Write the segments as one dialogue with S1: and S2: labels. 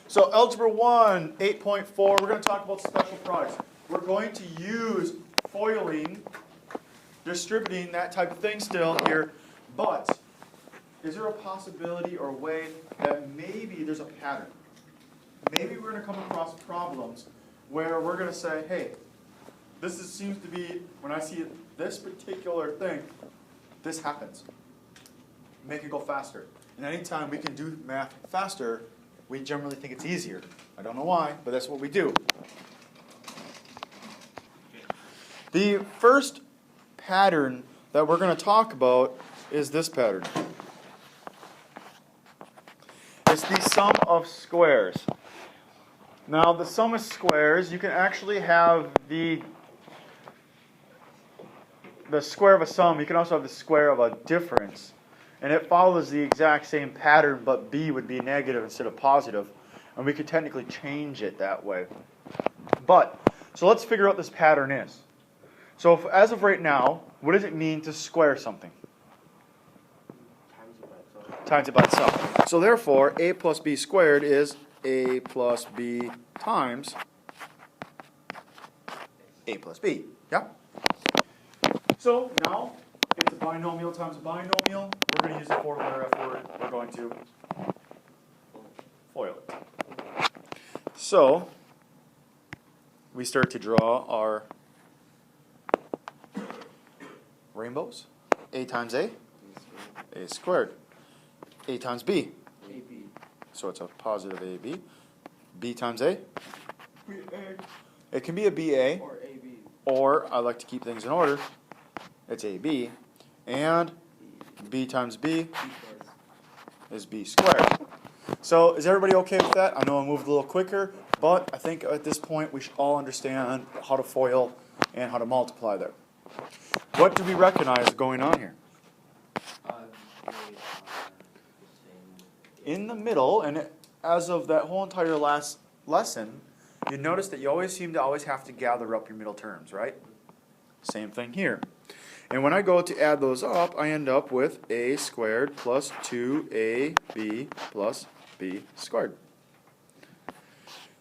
S1: So Algebra 1, 8.4, we're going to talk about special products. We're going to use foiling, distributing, that type of thing still here. But is there a possibility or a way that maybe there's a pattern? Maybe we're going to come across problems where we're going to say, hey, seems to be, when I see this particular thing, this happens. Make it go faster. And anytime we can do math faster, we generally think it's easier. I don't know why, but that's what we do. The first pattern that we're going to talk about is this pattern. It's the sum of squares. Now, the sum of squares, you can actually have the square of a sum. You can also have the square of a difference. And it follows the exact same pattern, but b would be negative instead of positive. And we could technically change it that way. So let's figure out what this pattern is. So as of right now, what does it mean to square something? Times it by itself. So therefore, a plus b squared is a plus b times a plus b. Yeah? So now, it's a binomial times a binomial. We're going to use the four-letter F word. We're going to FOIL it. So, we start to draw our rainbows. A times A squared. A times B. AB. So it's a positive AB. B times A. It can be a BA. Or AB. Or, I like to keep things in order, it's AB. And B times B is B squared. So is everybody okay with that? I know I moved a little quicker, but I think at this point we should all understand how to FOIL and how to multiply there. What do we recognize going on here? In the middle, and as of that whole entire last lesson, you notice that you always seem to have to gather up your middle terms, right? Same thing here. And when I go to add those up, I end up with a squared plus 2ab plus b squared.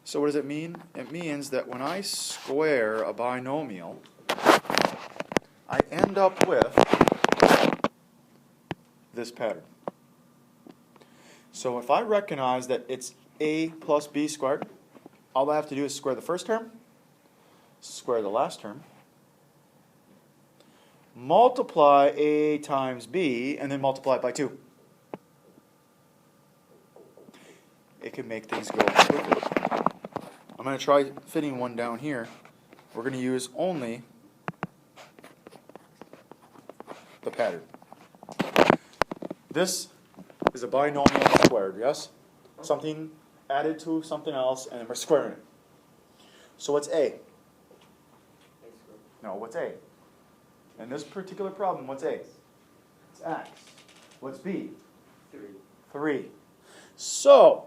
S1: So what does it mean? It means that when I square a binomial, I end up with this pattern. So if I recognize that it's a plus b squared, all I have to do is square the first term, square the last term, multiply a times b, and then multiply it by 2. It can make things go quicker. I'm going to try fitting one down here. We're going to use only the pattern. This is a binomial squared, yes? Something added to something else, and then we're squaring it. So what's A? No, what's A? In this particular problem, what's A? It's X. What's B? 3. So,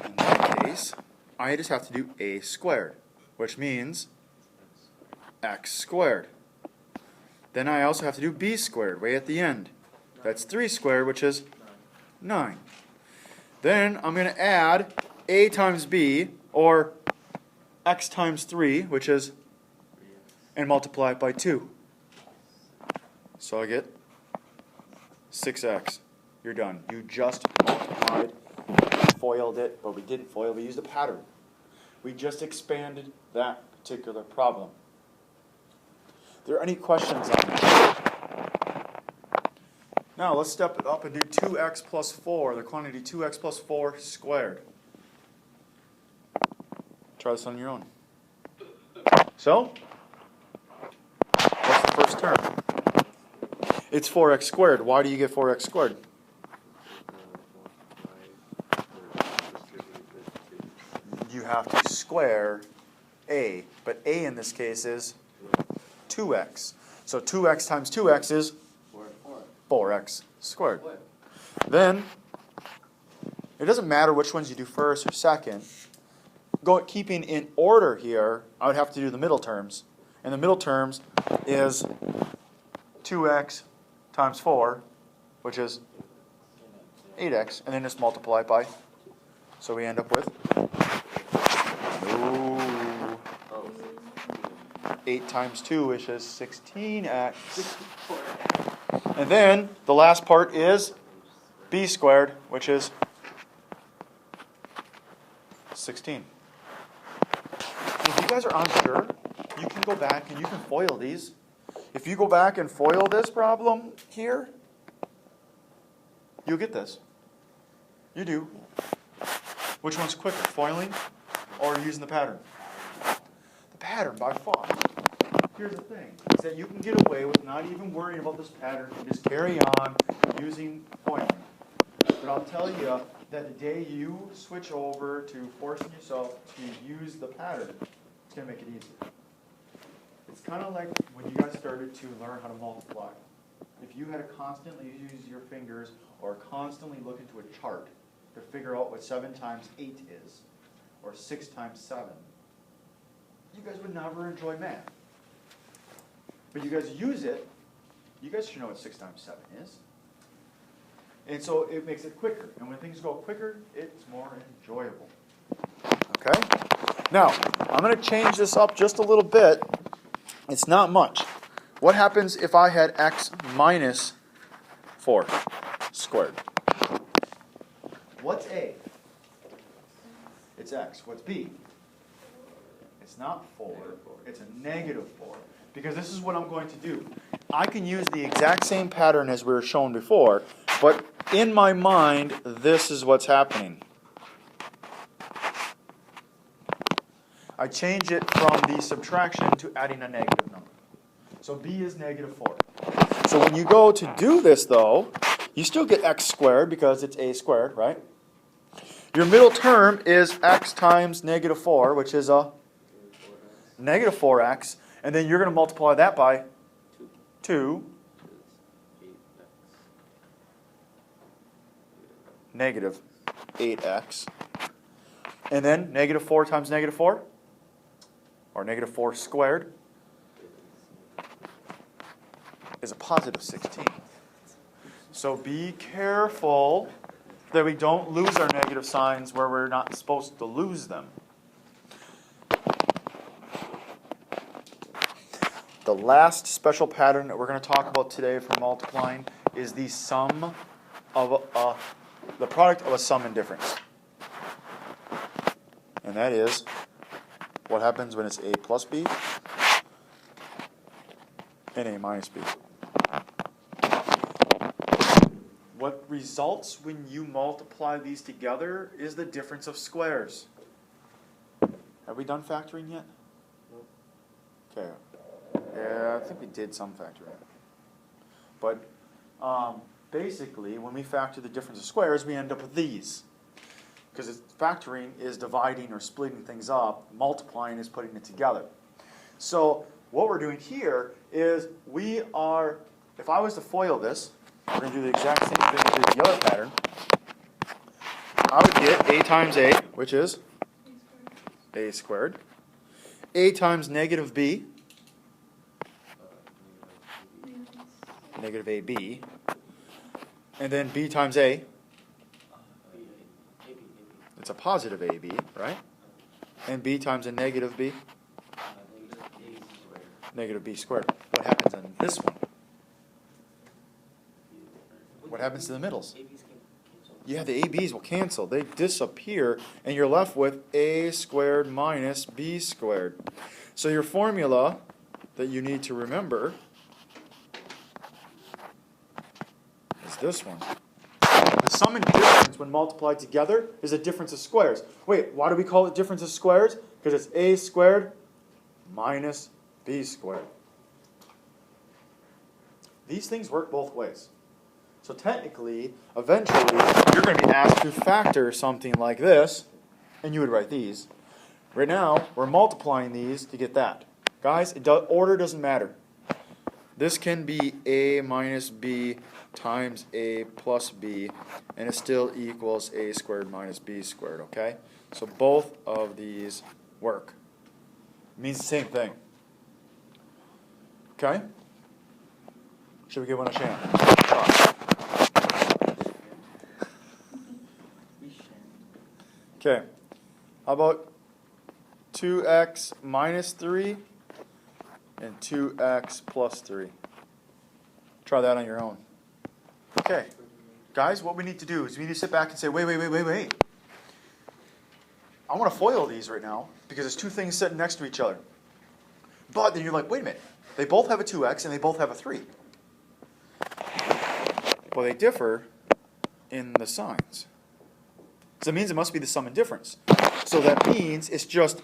S1: in that case, I just have to do A squared, which means X squared. Then I also have to do B squared, way at the end. That's 3 squared, which is 9. Then I'm going to add A times B, or X times 3, which is, and multiply it by 2. So I get 6x. You're done. You just multiplied, FOILed it, but we didn't FOIL, we used a pattern. We just expanded that particular problem. Are there any questions on that? Now let's step it up and do 2x plus 4, the quantity 2x plus 4 squared. Try this on your own. So, what's the first term? It's 4x squared. Why do you get 4x squared? You have to square a, but a in this case is 2x. So 2x times 2x is 4x squared. Then, it doesn't matter which ones you do first or second. Keeping in order here, I would have to do the middle terms. And the middle terms is 2x times 4, which is 8x, and then just multiply it by So we end up with 8 times 2, which is 16x. And then the last part is b squared, which is 16. If you guys are unsure, you can go back and you can FOIL these. If you go back and FOIL this problem here, you'll get this. You do. Which one's quicker, FOILing or using the pattern? The pattern by far. Here's the thing, is that you can get away with not even worrying about this pattern and just carry on using FOILing. But I'll tell you that the day you switch over to forcing yourself to use the pattern, it's going to make it easier. It's kind of like when you guys started to learn how to multiply. If you had to constantly use your fingers or constantly look into a chart to figure out what 7 times 8 is, or 6 times 7, you guys would never enjoy math. But you guys use it, you guys should know what 6 times 7 is. And so it makes it quicker. And when things go quicker, it's more enjoyable. Okay? Now, I'm going to change this up just a little bit. It's not much. What happens if I had x minus 4 squared? What's a? It's x. What's b? It's not 4. It's a negative 4. Because this is what I'm going to do. I can use the exact same pattern as we were shown before, but in my mind, this is what's happening. I change it from the subtraction to adding a negative number. So b is negative 4. So when you go to do this, though, you still get x squared because it's a squared, right? Your middle term is x times negative 4, which is a negative 4x. And then you're going to multiply that by 2. Negative 8x. And then negative 4 times negative 4, or negative 4 squared, is a positive 16. So be careful that we don't lose our negative signs where we're not supposed to lose them. The last special pattern that we're going to talk about today for multiplying is the sum of the product of a sum and difference. And that is what happens when it's a plus b and a minus b. What results when you multiply these together is the difference of squares. Have we done factoring yet? Okay. Yeah, I think we did some factoring. But basically, when we factor the difference of squares, we end up with these. Because factoring is dividing or splitting things up. Multiplying is putting it together. So what we're doing here is if I was to FOIL this, we're going to do the exact same thing as the other pattern. I would get a times a, which is a squared. A times negative b, negative ab. And then b times a, it's a positive ab, right? And b times a negative b, negative b squared. What happens in this one? What happens to the middles? Yeah, the ABs will cancel. They disappear, and you're left with a squared minus b squared. So your formula that you need to remember is this one. The sum and difference when multiplied together is a difference of squares. Wait, why do we call it difference of squares? Because it's a squared minus b squared. These things work both ways. So technically, eventually, you're going to be asked to factor something like this, and you would write these. Right now, we're multiplying these to get that. Guys, order doesn't matter. This can be a minus b times a plus b, and it still equals a squared minus b squared, okay? So both of these work. It means the same thing. Okay? Should we give one a chance? Okay. How about 2x minus 3 and 2x plus 3? Try that on your own. Okay. Guys, what we need to do is we need to sit back and say, wait. I want to FOIL these right now because there's two things sitting next to each other. But then you're like, wait a minute. They both have a 2x and they both have a 3. Well, they differ in the signs. So that means it must be the sum and difference. So that means it's just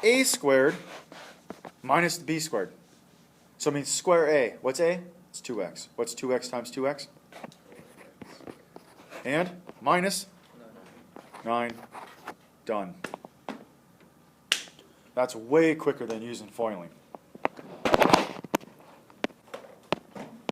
S1: a squared minus b squared. So it means square a. What's a? It's 2x. What's 2x times 2x? And minus 9. Done. That's way quicker than using foiling.